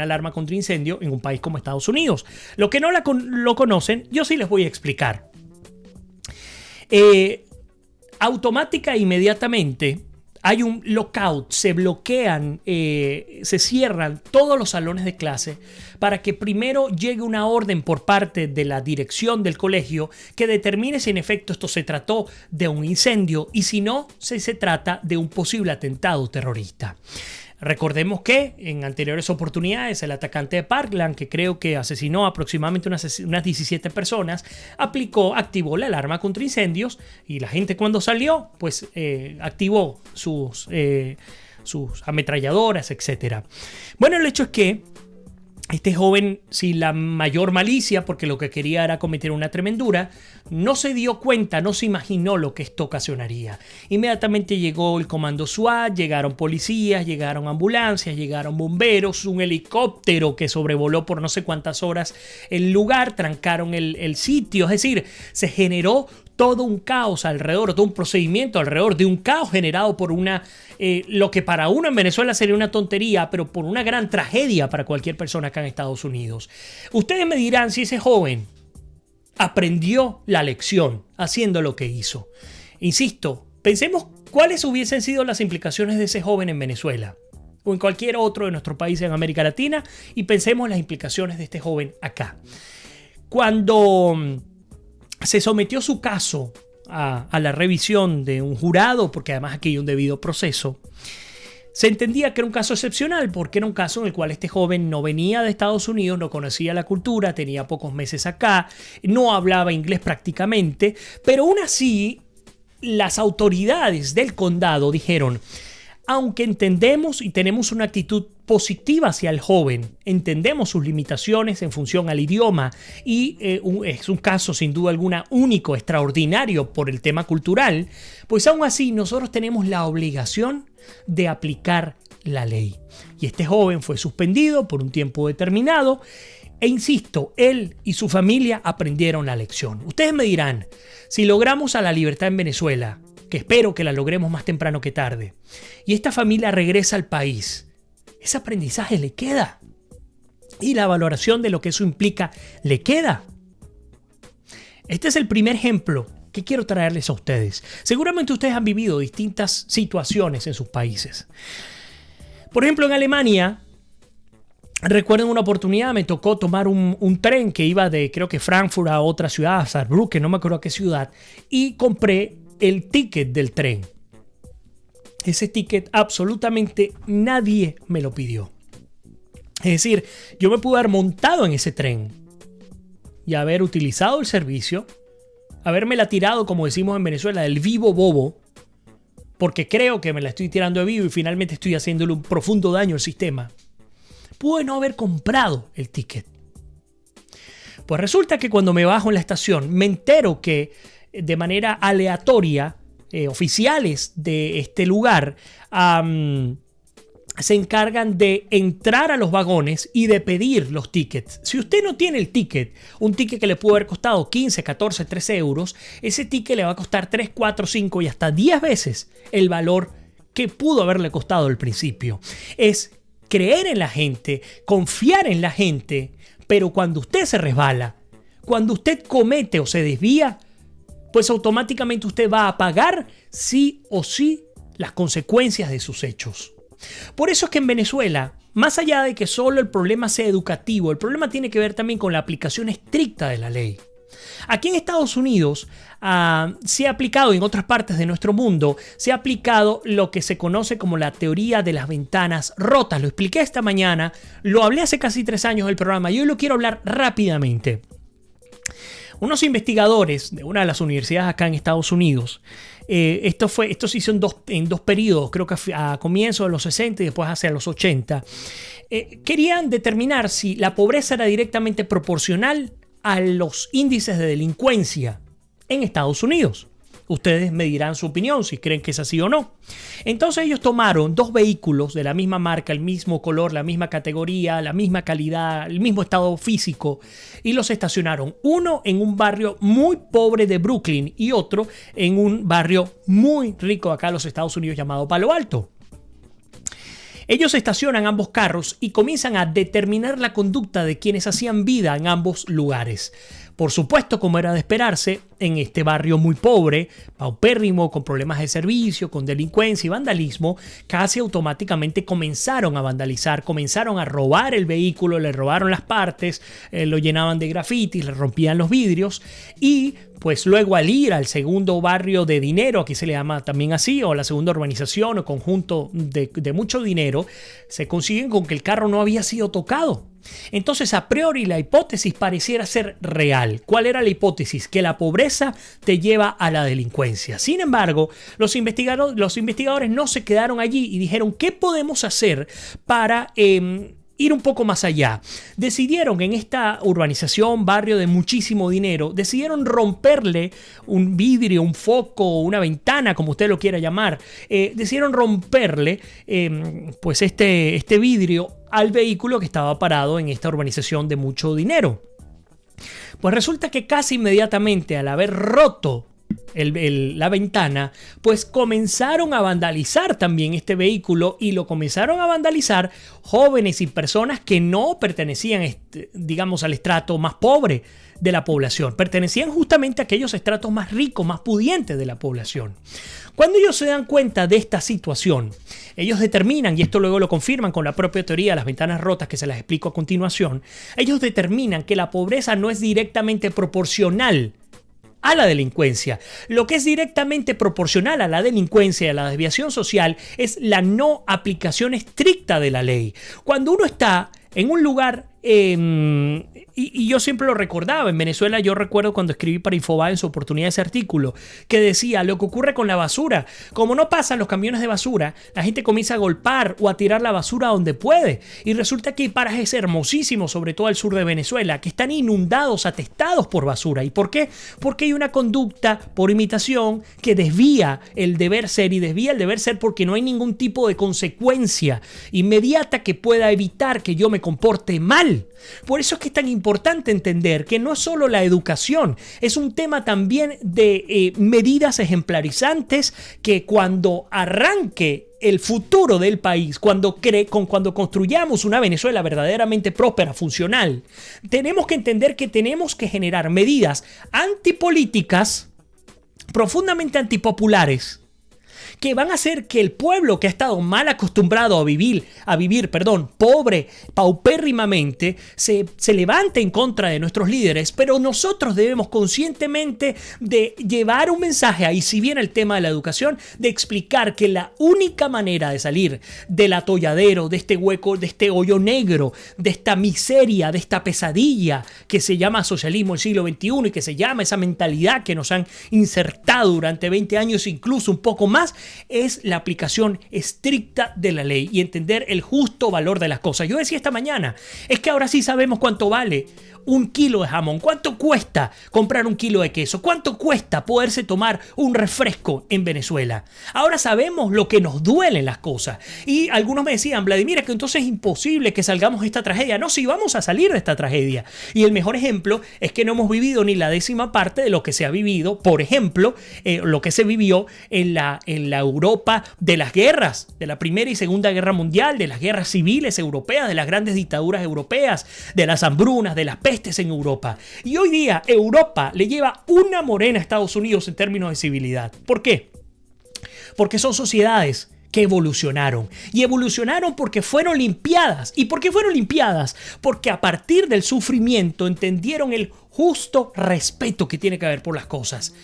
alarma contra incendio en un país como Estados Unidos. Los que no lo conocen, yo sí les voy a explicar. Automática e inmediatamente hay un lockout, se bloquean, se cierran todos los salones de clase para que primero llegue una orden por parte de la dirección del colegio que determine si en efecto esto se trató de un incendio y si no, si se trata de un posible atentado terrorista. Recordemos que en anteriores oportunidades el atacante de Parkland, que creo que asesinó aproximadamente unas 17 personas, activó la alarma contra incendios y la gente cuando salió, pues activó sus ametralladoras, etc. Bueno, el hecho es que este joven, sin la mayor malicia, porque lo que quería era cometer una tremendura, no se dio cuenta, no se imaginó lo que esto ocasionaría. Inmediatamente llegó el comando SWAT, llegaron policías, llegaron ambulancias, llegaron bomberos, un helicóptero que sobrevoló por no sé cuántas horas el lugar, trancaron el sitio. Es decir, se generó todo un caos alrededor, todo un procedimiento alrededor de un caos generado por lo que para uno en Venezuela sería una tontería, pero por una gran tragedia para cualquier persona acá en Estados Unidos. Ustedes me dirán si ese joven aprendió la lección haciendo lo que hizo. Insisto, pensemos cuáles hubiesen sido las implicaciones de ese joven en Venezuela o en cualquier otro de nuestros países en América Latina y pensemos las implicaciones de este joven acá. Cuando se sometió su caso a la revisión de un jurado, porque además aquí hay un debido proceso, se entendía que era un caso excepcional porque era un caso en el cual este joven no venía de Estados Unidos, no conocía la cultura, tenía pocos meses acá, no hablaba inglés prácticamente, pero aún así las autoridades del condado dijeron: aunque entendemos y tenemos una actitud positiva hacia el joven, entendemos sus limitaciones en función al idioma y es un caso sin duda alguna único, extraordinario por el tema cultural, pues aún así nosotros tenemos la obligación de aplicar la ley. Y este joven fue suspendido por un tiempo determinado e insisto, él y su familia aprendieron la lección. Ustedes me dirán, si logramos a la libertad en Venezuela, que espero que la logremos más temprano que tarde, y esta familia regresa al país, ese aprendizaje le queda y la valoración de lo que eso implica le queda. Este es el primer ejemplo que quiero traerles a ustedes. Seguramente ustedes han vivido distintas situaciones en sus países. Por ejemplo, en Alemania, recuerdo una oportunidad, me tocó tomar un tren que iba de, creo que Frankfurt a otra ciudad, a Saarbrücken, no me acuerdo a qué ciudad, y compré el ticket del tren. Ese ticket absolutamente nadie me lo pidió. Es decir, yo me pude haber montado en ese tren y haber utilizado el servicio, habérmela tirado, como decimos en Venezuela, del vivo bobo, porque creo que me la estoy tirando de vivo y finalmente estoy haciéndole un profundo daño al sistema. Pude no haber comprado el ticket. Pues resulta que cuando me bajo en la estación me entero que de manera aleatoria oficiales de este lugar se encargan de entrar a los vagones y de pedir los tickets. Si usted no tiene el ticket, un ticket que le pudo haber costado 15, 14, 13 euros, ese ticket le va a costar 3, 4, 5 y hasta 10 veces el valor que pudo haberle costado al principio. Es creer en la gente, confiar en la gente, pero cuando usted se resbala, cuando usted comete o se desvía, pues automáticamente usted va a pagar sí o sí las consecuencias de sus hechos. Por eso es que en Venezuela, más allá de que solo el problema sea educativo, el problema tiene que ver también con la aplicación estricta de la ley. Aquí en Estados Unidos se ha aplicado, y en otras partes de nuestro mundo, se ha aplicado lo que se conoce como la teoría de las ventanas rotas. Lo expliqué esta mañana, lo hablé hace casi 3 años del programa y hoy lo quiero hablar rápidamente. Unos investigadores de una de las universidades acá en Estados Unidos, esto se hizo en dos periodos, creo que a comienzos de los 60 y después hacia los 80, querían determinar si la pobreza era directamente proporcional a los índices de delincuencia en Estados Unidos. Ustedes me dirán su opinión, si creen que es así o no. Entonces ellos tomaron 2 vehículos de la misma marca, el mismo color, la misma categoría, la misma calidad, el mismo estado físico, y los estacionaron. Uno en un barrio muy pobre de Brooklyn y otro en un barrio muy rico acá en los Estados Unidos llamado Palo Alto. Ellos estacionan ambos carros y comienzan a determinar la conducta de quienes hacían vida en ambos lugares. Por supuesto, como era de esperarse, en este barrio muy pobre, paupérrimo, con problemas de servicio, con delincuencia y vandalismo, casi automáticamente comenzaron a vandalizar, comenzaron a robar el vehículo, le robaron las partes, lo llenaban de grafitis, le rompían los vidrios y pues luego al ir al segundo barrio de dinero, aquí se le llama también así, o la segunda urbanización o conjunto de mucho dinero, se consiguen con que el carro no había sido tocado. Entonces, a priori, la hipótesis pareciera ser real. ¿Cuál era la hipótesis? Que la pobreza te lleva a la delincuencia. Sin embargo, los investigadores no se quedaron allí y dijeron, ¿qué podemos hacer para ir un poco más allá? Decidieron en esta urbanización, barrio de muchísimo dinero, decidieron romperle un vidrio, un foco, una ventana, como usted lo quiera llamar. Decidieron romperle pues este vidrio al vehículo que estaba parado en esta urbanización de mucho dinero. Pues resulta que casi inmediatamente al haber roto la ventana, pues comenzaron a vandalizar también este vehículo y lo comenzaron a vandalizar jóvenes y personas que no pertenecían, digamos, al estrato más pobre de la población, pertenecían justamente a aquellos estratos más ricos, más pudientes de la población. Cuando ellos se dan cuenta de esta situación, ellos determinan, y esto luego lo confirman con la propia teoría de las ventanas rotas que se las explico a continuación, ellos determinan que la pobreza no es directamente proporcional a la delincuencia. Lo que es directamente proporcional a la delincuencia y a la desviación social es la no aplicación estricta de la ley. Cuando uno está en un lugar, y yo siempre lo recordaba, en Venezuela yo recuerdo cuando escribí para Infobae en su oportunidad ese artículo, que decía lo que ocurre con la basura. Como no pasan los camiones de basura, la gente comienza a golpear o a tirar la basura donde puede. Y resulta que hay parajes hermosísimos, sobre todo al sur de Venezuela, que están inundados, atestados por basura. ¿Y por qué? Porque hay una conducta por imitación que desvía el deber ser, y desvía el deber ser porque no hay ningún tipo de consecuencia inmediata que pueda evitar que yo me comporte mal. Por eso es que es tan importante entender que no es solo la educación, es un tema también de medidas ejemplarizantes que cuando arranque el futuro del país, cuando construyamos una Venezuela verdaderamente próspera, funcional, tenemos que entender que tenemos que generar medidas antipolíticas, profundamente antipopulares, que van a hacer que el pueblo que ha estado mal acostumbrado a vivir, pobre, paupérrimamente, se levante en contra de nuestros líderes, pero nosotros debemos conscientemente de llevar un mensaje, ahí si viene el tema de la educación, de explicar que la única manera de salir del atolladero, de este hueco, de este hoyo negro, de esta miseria, de esta pesadilla que se llama socialismo del siglo XXI y que se llama esa mentalidad que nos han insertado durante 20 años, incluso un poco más, es la aplicación estricta de la ley y entender el justo valor de las cosas. Yo decía esta mañana, es que ahora sí sabemos cuánto vale un kilo de jamón, cuánto cuesta comprar un kilo de queso, cuánto cuesta poderse tomar un refresco en Venezuela. Ahora sabemos lo que nos duelen las cosas. Y algunos me decían, Vladimir, es que entonces es imposible que salgamos de esta tragedia. No, sí, vamos a salir de esta tragedia. Y el mejor ejemplo es que no hemos vivido ni la 10ª parte de lo que se ha vivido, por ejemplo, lo que se vivió en la Europa de las guerras, de la Primera y Segunda Guerra Mundial, de las guerras civiles europeas, de las grandes dictaduras europeas, de las hambrunas, de las pestes en Europa. Y hoy día Europa le lleva una morena a Estados Unidos en términos de civilidad. ¿Por qué? Porque son sociedades que evolucionaron. Y evolucionaron porque fueron limpiadas. ¿Y por qué fueron limpiadas? Porque a partir del sufrimiento entendieron el justo respeto que tiene que haber por las cosas.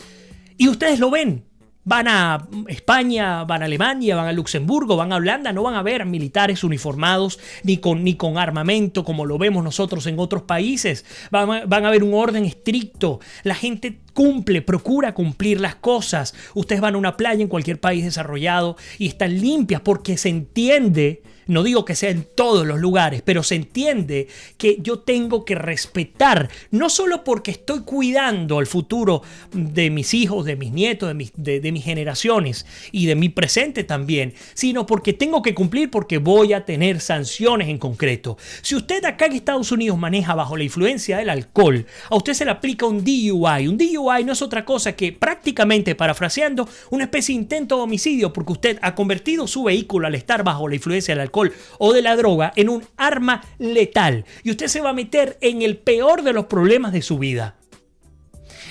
Y ustedes lo ven. Van a España, van a Alemania, van a Luxemburgo, van a Holanda, no van a ver militares uniformados ni con armamento como lo vemos nosotros en otros países. Van a ver un orden estricto. La gente cumple, procura cumplir las cosas. Ustedes van a una playa en cualquier país desarrollado y están limpias porque se entiende. No digo que sea en todos los lugares, pero se entiende que yo tengo que respetar, no solo porque estoy cuidando el futuro de mis hijos, de mis nietos, de mis generaciones y de mi presente también, sino porque tengo que cumplir porque voy a tener sanciones en concreto. Si usted acá en Estados Unidos maneja bajo la influencia del alcohol, a usted se le aplica un DUI. Un DUI no es otra cosa que, prácticamente parafraseando, una especie de intento de homicidio porque usted ha convertido su vehículo al estar bajo la influencia del alcohol o de la droga en un arma letal y usted se va a meter en el peor de los problemas de su vida.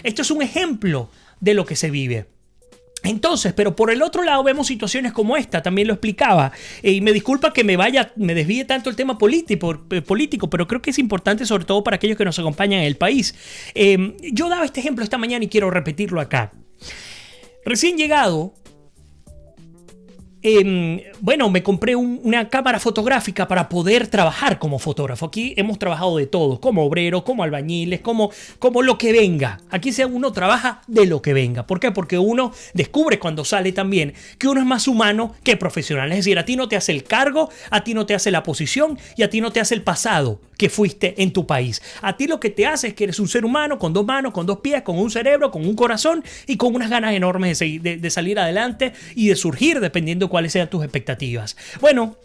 Esto es un ejemplo de lo que se vive. Entonces, pero por el otro lado vemos situaciones como esta, también lo explicaba, y me disculpa que me desvíe tanto el tema político, pero creo que es importante sobre todo para aquellos que nos acompañan en el país. Yo daba este ejemplo esta mañana y quiero repetirlo acá. Recién llegado, me compré una cámara fotográfica para poder trabajar como fotógrafo. Aquí hemos trabajado de todo, como obreros, como albañiles, como lo que venga. Aquí uno trabaja de lo que venga. ¿Por qué? Porque uno descubre cuando sale también que uno es más humano que profesional. Es decir, a ti no te hace el cargo, a ti no te hace la posición y a ti no te hace el pasado que fuiste en tu país. A ti lo que te hace es que eres un ser humano con 2 manos, con 2 pies, con un cerebro, con un corazón y con unas ganas enormes de salir adelante y de surgir dependiendo cuáles sean tus expectativas. Bueno,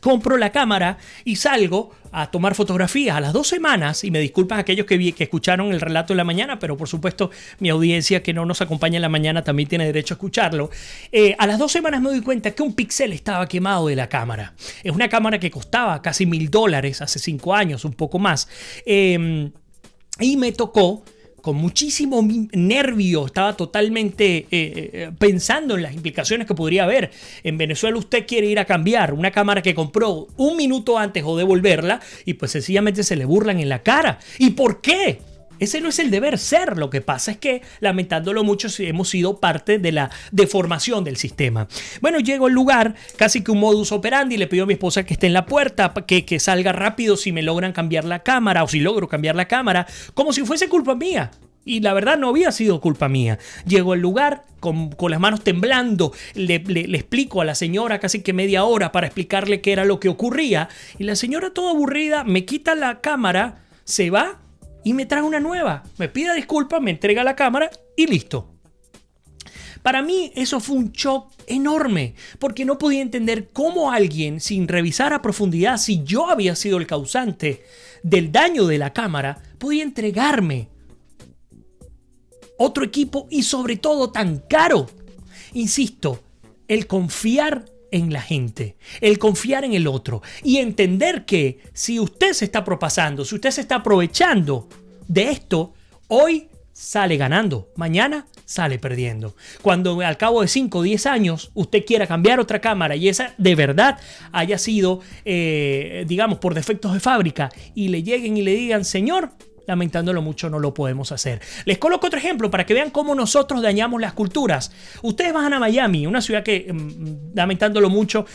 compro la cámara y salgo a tomar fotografías. A las 2 semanas, y me disculpan aquellos que escucharon el relato en la mañana, pero por supuesto mi audiencia que no nos acompaña en la mañana también tiene derecho a escucharlo. A las 2 semanas me doy cuenta que un píxel estaba quemado de la cámara. Es una cámara que costaba casi $1,000 hace 5 años, un poco más. Y me tocó con muchísimo nervio, estaba totalmente pensando en las implicaciones que podría haber. En Venezuela usted quiere ir a cambiar una cámara que compró 1 minuto antes o devolverla y pues sencillamente se le burlan en la cara. ¿Y por qué? Ese no es el deber ser. Lo que pasa es que, lamentándolo mucho, hemos sido parte de la deformación del sistema. Bueno, llego al lugar, casi que un modus operandi. Le pido a mi esposa que esté en la puerta, que salga rápido si me logran cambiar la cámara o si logro cambiar la cámara, como si fuese culpa mía. Y la verdad no había sido culpa mía. Llego al lugar con las manos temblando, le explico a la señora casi que media hora para explicarle qué era lo que ocurría. Y la señora, toda aburrida, me quita la cámara, se va y me trae una nueva. Me pide disculpas, me entrega la cámara y listo. Para mí eso fue un shock enorme, porque no podía entender cómo alguien, sin revisar a profundidad si yo había sido el causante del daño de la cámara, podía entregarme otro equipo y sobre todo tan caro. Insisto, el confiar en la gente, el confiar en el otro y entender que si usted se está propasando, si usted se está aprovechando de esto, hoy sale ganando, mañana sale perdiendo. Cuando al cabo de 5 o 10 años usted quiera cambiar otra cámara y esa de verdad haya sido, digamos, por defectos de fábrica y le lleguen y le digan, señor, lamentándolo mucho, no lo podemos hacer. Les coloco otro ejemplo para que vean cómo nosotros dañamos las culturas. Ustedes van a Miami, una ciudad que, lamentándolo mucho,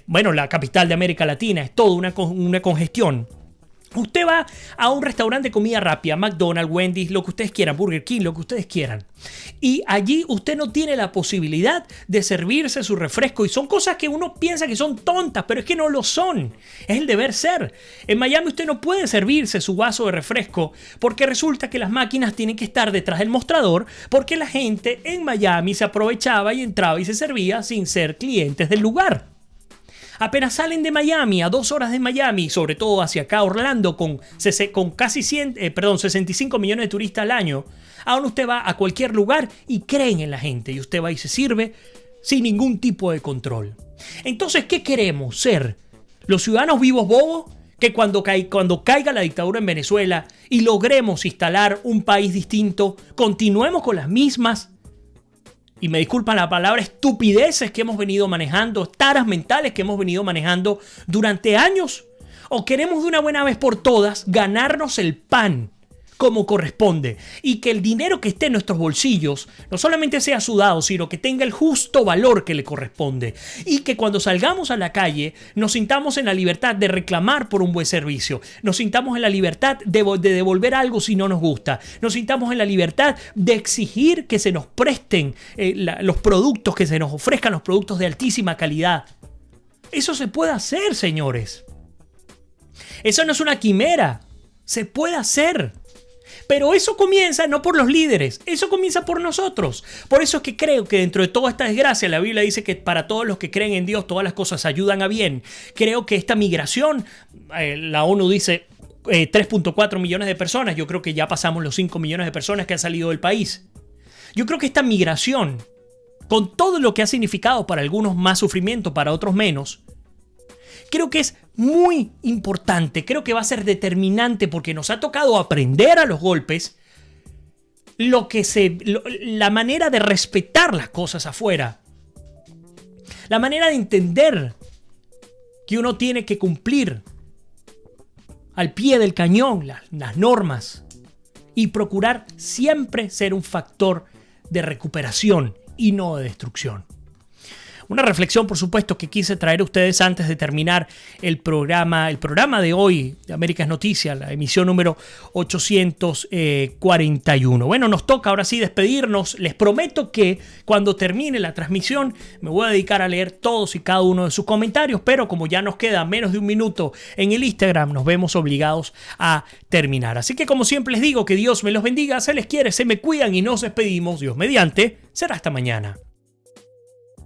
la capital de América Latina, es toda una congestión. Usted va a un restaurante de comida rápida, McDonald's, Wendy's, lo que ustedes quieran, Burger King, lo que ustedes quieran. Y allí usted no tiene la posibilidad de servirse su refresco. Y son cosas que uno piensa que son tontas, pero es que no lo son. Es el deber ser. En Miami usted no puede servirse su vaso de refresco porque resulta que las máquinas tienen que estar detrás del mostrador porque la gente en Miami se aprovechaba y entraba y se servía sin ser clientes del lugar. Apenas salen de Miami, a 2 horas de Miami, sobre todo hacia acá Orlando, con casi 65 millones de turistas al año, ahora usted va a cualquier lugar y creen en la gente y usted va y se sirve sin ningún tipo de control. Entonces, ¿qué queremos ser? ¿Los ciudadanos vivos bobos? Que cuando caiga la dictadura en Venezuela y logremos instalar un país distinto, continuemos con las mismas y me disculpan la palabra, estupideces que hemos venido manejando, taras mentales que hemos venido manejando durante años? ¿O queremos de una buena vez por todas ganarnos el pan como corresponde y que el dinero que esté en nuestros bolsillos no solamente sea sudado, sino que tenga el justo valor que le corresponde, y que cuando salgamos a la calle nos sintamos en la libertad de reclamar por un buen servicio, nos sintamos en la libertad de devolver algo si no nos gusta, nos sintamos en la libertad de exigir que se nos presten los productos, que se nos ofrezcan los productos de altísima calidad? Eso se puede hacer, señores. Eso no es una quimera, se puede hacer. Pero eso comienza no por los líderes, eso comienza por nosotros. Por eso es que creo que dentro de toda esta desgracia, la Biblia dice que para todos los que creen en Dios, todas las cosas ayudan a bien. Creo que esta migración, la ONU dice 3.4 millones de personas, yo creo que ya pasamos los 5 millones de personas que han salido del país. Yo creo que esta migración, con todo lo que ha significado para algunos más sufrimiento, para otros menos, creo que es muy importante, creo que va a ser determinante porque nos ha tocado aprender a los golpes la manera de respetar las cosas afuera, la manera de entender que uno tiene que cumplir al pie del cañón las normas y procurar siempre ser un factor de recuperación y no de destrucción. Una reflexión, por supuesto, que quise traer a ustedes antes de terminar el programa de hoy de Américas Noticias, la emisión número 841. Bueno, nos toca ahora sí despedirnos. Les prometo que cuando termine la transmisión me voy a dedicar a leer todos y cada uno de sus comentarios, pero como ya nos queda menos de un minuto en el Instagram, nos vemos obligados a terminar. Así que, como siempre les digo, que Dios me los bendiga, se les quiere, se me cuidan y nos despedimos. Dios mediante, será hasta mañana.